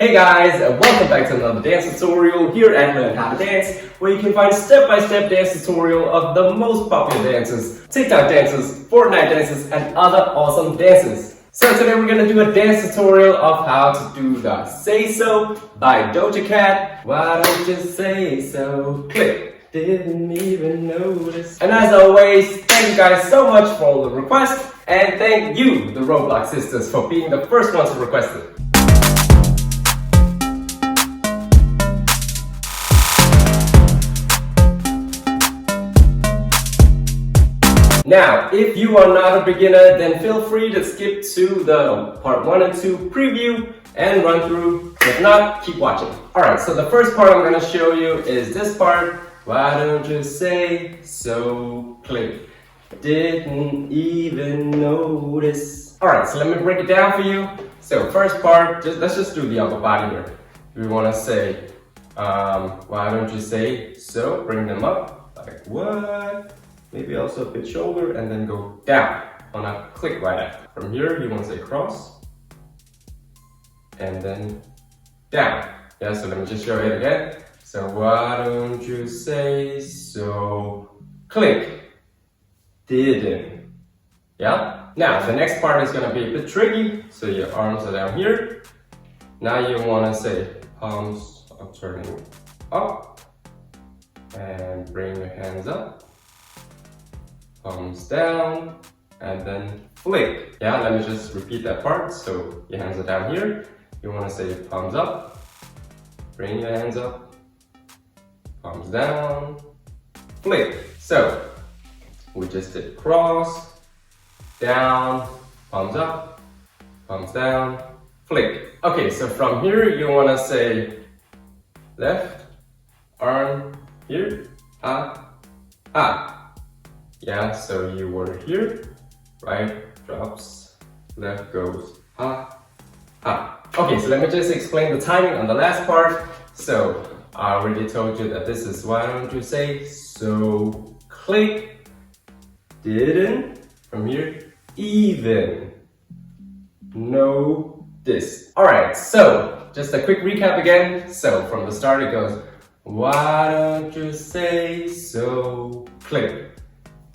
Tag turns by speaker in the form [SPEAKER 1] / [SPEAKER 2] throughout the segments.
[SPEAKER 1] Hey guys, welcome back to another dance tutorial here at Learn How to Dance, where you can find step-by-step dance tutorial of the most popular dances, TikTok dances, Fortnite dances, and other awesome dances. So today we're gonna do a dance tutorial of how to do the Say So by DOJA Cat. Why don't you say so? Click. Didn't even notice. And as always, thank you guys so much for all the requests, and thank you, the Roblox sisters, for being the first ones to request it. Now, if you are not a beginner, then feel free to skip to the part 1 and 2 preview and run through. If not, keep watching. Alright, so the first part I'm going to show you is this part. Why don't you say so? Click. Didn't even notice. Alright, so let me break it down for you. So first part, let's just do the upper body here. We want to say, why don't you say so? Bring them up. Like what? Maybe also a bit shoulder and then go down on a click right after. From here, you want to say cross and then down. Yeah, so let me just show it again. So why don't you say so? Click. Didn't. Yeah? Now, the next part is going to be a bit tricky. So your arms are down here. Now you want to say palms are turning up and bring your hands up. Palms down, and then flick. Yeah, let me just repeat that part. So your hands are down here. You want to say palms up, bring your hands up, palms down, flick. So we just did cross, down, palms up, palms down, flick. Okay, so from here you want to say left arm here, ha, ha. Yeah, so you were here, right drops, left goes, ha, ha. Okay, so let me just explain the timing on the last part. So I already told you that this is why don't you say so, click, didn't, from here, even, notice. Alright, so just a quick recap again. So from the start it goes, why don't you say so, click.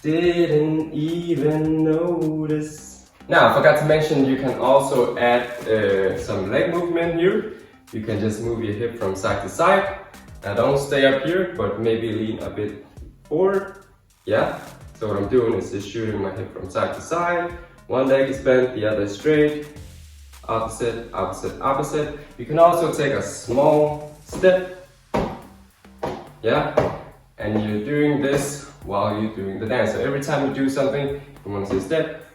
[SPEAKER 1] Didn't even notice. Now, I forgot to mention you can also add some leg movement here. You can just move your hip from side to side. Now don't stay up here, but maybe lean a bit forward. Yeah, so what I'm doing is just shooting my hip from side to side. One leg is bent, the other is straight. Opposite, opposite, opposite. You can also take a small step. Yeah, and you're doing this while you're doing the dance. So every time you do something, you want to say step,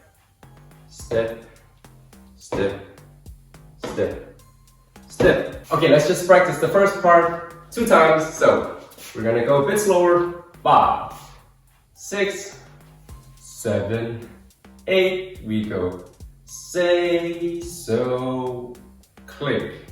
[SPEAKER 1] step, step, step, step. Okay, let's just practice the first part 2 times. So we're gonna go a bit slower. 5, 6, 7, 8. We go say so, click.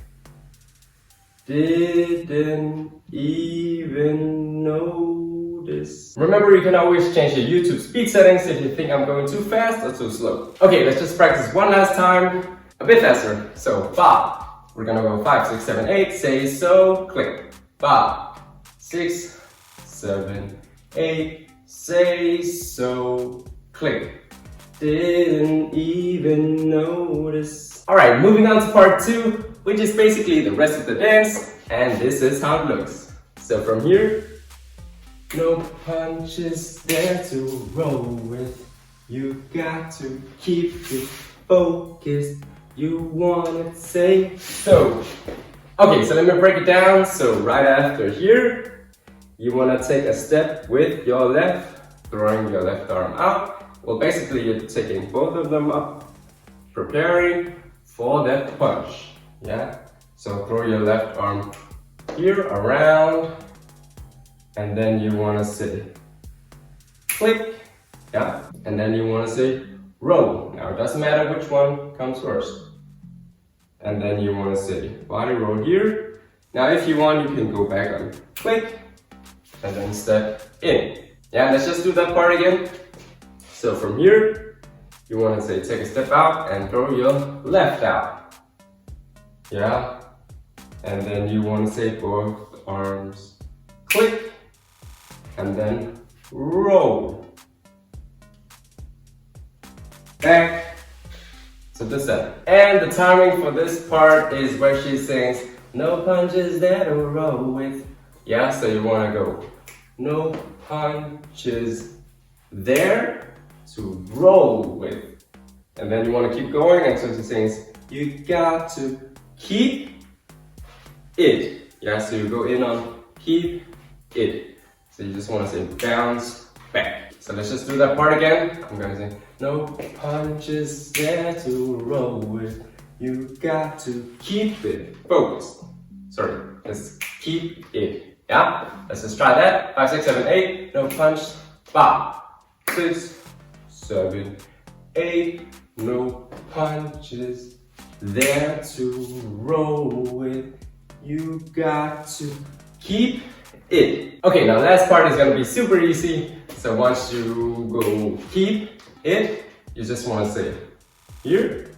[SPEAKER 1] Didn't even notice. Remember, you can always change your YouTube speed settings if you think I'm going too fast or too slow. Okay, let's just practice one last time, a bit faster. So 5, we're gonna go 5, 6, 7, 8, say so, click. 5, 6, 7, 8, say so, click. Didn't even notice. Alright, moving on to part 2, which is basically the rest of the dance, and this is how it looks. So from here, no punches there to roll with. You got to keep it focused. You wanna say so. Okay, so let me break it down. So right after here, you wanna take a step with your left, throwing your left arm out. Well, basically you're taking both of them up, preparing for that punch. Yeah, so throw your left arm here around, and then you want to say click, yeah, and then you want to say roll. Now it doesn't matter which one comes first. And then you want to say body roll here. Now if you want, you can go back on click and then step in. Yeah, let's just do that part again. So from here, you want to say take a step out and throw your left out. Yeah, and then you want to say both arms, click, and then roll. Back to the center. And the timing for this part is where she sings, no punches that will roll with. Yeah, so you want to go, no punches there to roll with. And then you want to keep going until she sings, you got to keep it. Yeah, so you go in on keep it. So you just want to say bounce back. So let's just do that part again. I'm going to say, no punches there to roll with. You got to keep it focused. Sorry, let's keep it. Yeah, let's just try that. 5, 6, 7, 8. No punch. 5, 6, 7, 8. No punches there to roll with. You got to keep it. Okay, now last part is gonna be super easy. So once you go keep it, you just want to say here,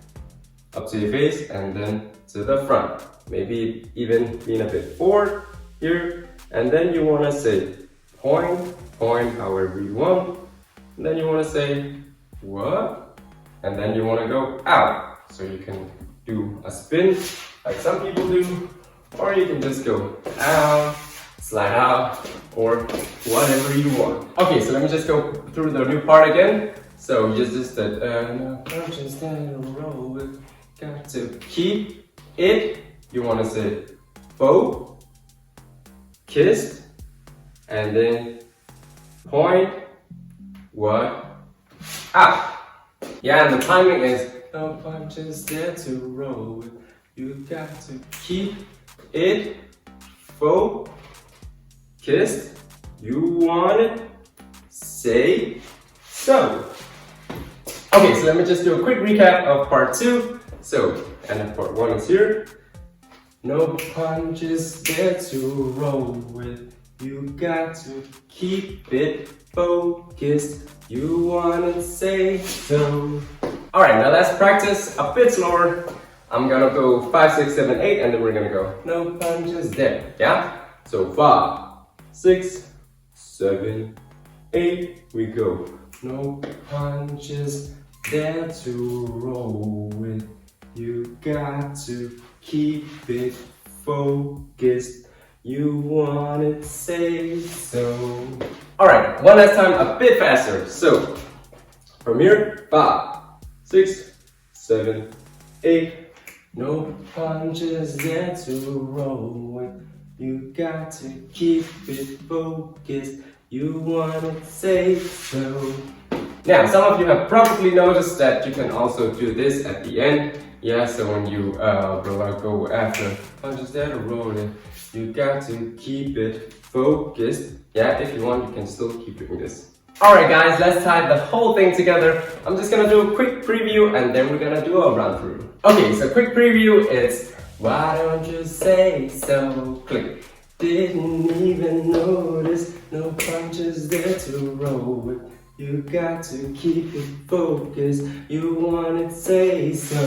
[SPEAKER 1] up to your face, and then to the front. Maybe even lean a bit forward here, and then you want to say point, however you want. And then you want to say what, and then you want to go out. So you can do a spin like some people do, or you can just go out, slide out, or whatever you want. Okay, so let me just go through the new part again. So just that no punches in a row with, got to keep it. You want to say faux, kissed, and then point, what, out. Yeah, and the timing is no punches there to roll with. You got to keep it, faux, kissed, you want it, say so. Okay, so let me just do a quick recap of part 2. So, and then part 1 is here. No punches there to roll with. You got to keep it focused. You wanna say so. Alright, now let's practice a bit slower. I'm gonna go 5, 6, 7, 8, and then we're gonna go no punches there. Yeah? So 5, 6, 7, 8, we go. No punches there to roll with. You got to keep it focused. You wanna say so. Alright, one last time, a bit faster. So, from here, 5, 6, 7, 8. No punches there to roll with. You got to keep it focused. You wanna say so. Now, some of you have probably noticed that you can also do this at the end. Yeah, so when you go after punches there to roll it, you got to keep it focused. Yeah, if you want, you can still keep doing this. Alright guys, let's tie the whole thing together. I'm just gonna do a quick preview and then we're gonna do a run through. Okay, so quick preview is, why don't you say so? Click. Didn't even notice, no punches there to roll with. You got to keep it focused. You wanna say so.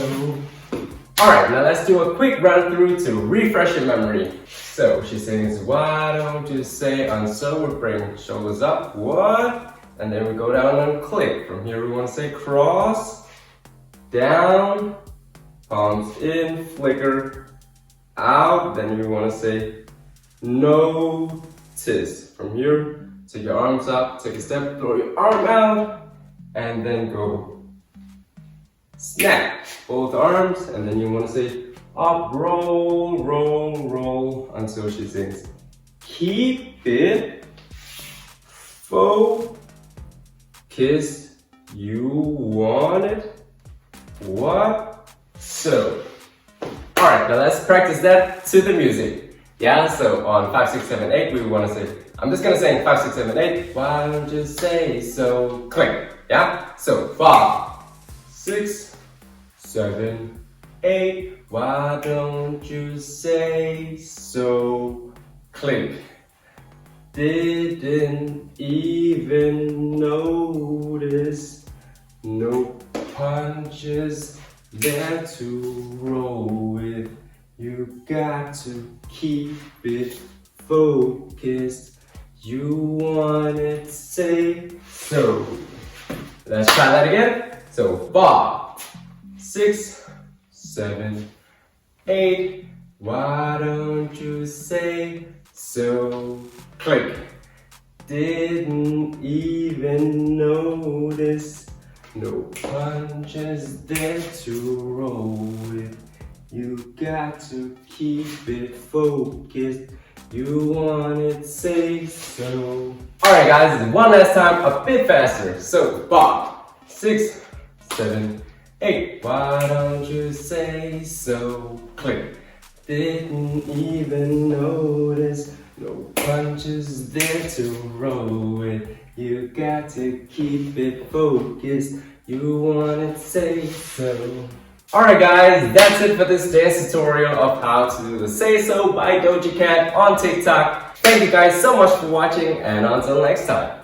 [SPEAKER 1] Alright, now let's do a quick run through to refresh your memory. So she sings, why don't you say, and so we bring shoulders up, what? And then we go down and click. From here we want to say cross, down, palms in, flicker, out. Then you want to say notice. From here, take your arms up, take a step, throw your arm out, and then go snap both arms. And then you want to say up, roll, roll, roll, until she sings keep it focused. You want it, what, so. Alright, now let's practice that to the music. Yeah, so on 5, 6, 7, 8, we want to say, I'm just gonna sing 5, 6, 7, 8. Why don't you say so? Click. Yeah? So 5, 6, 7, 8. Why don't you say so? Click. Didn't even notice, no punches there to roll with. You got to keep it focused. You wanna say so. Let's try that again. So 5, 6, 7, 8. Why don't you say so? Click. Didn't even notice. No punches there to roll with. You got to keep it focused. You wanna say so. Alright guys, one last time, a bit faster. So 5, 6, 7, 8. Why don't you say so? Click. Didn't even notice. No punches there to roll with. You got to keep it focused. You wanna say so. Alright guys, that's it for this dance tutorial of how to do the Say So by Doja Cat on TikTok. Thank you guys so much for watching, and until next time.